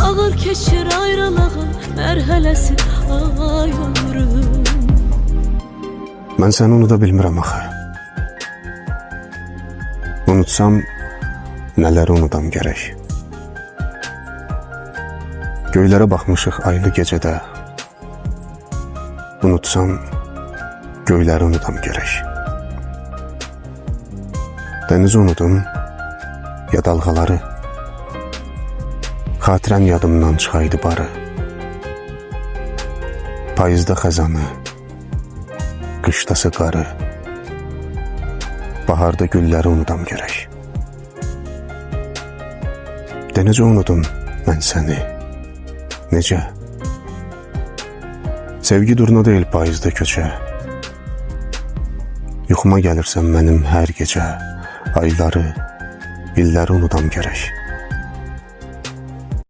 Ağır keçir ayrılığın mərhələsi ay ömrüm. Mən səni unuda bilmirəm axı. Unutsam, nələri unudam gərək. Göylərə baxmışıq aylı gecədə. Unutsam, göyləri unudam gərək. Dənizi unudum, ya dalğaları. Xatirən yadımdan çıxaydı barı. Payızda xəzanı, qışdası qarı. Baharda gülləri unudam gərək. De necə unudum mən səni, necə? Sevgi durna deyil payızda köçə. Yuxuma gəlirsən mənim hər gecə. Ayları, illəri unudam gərək.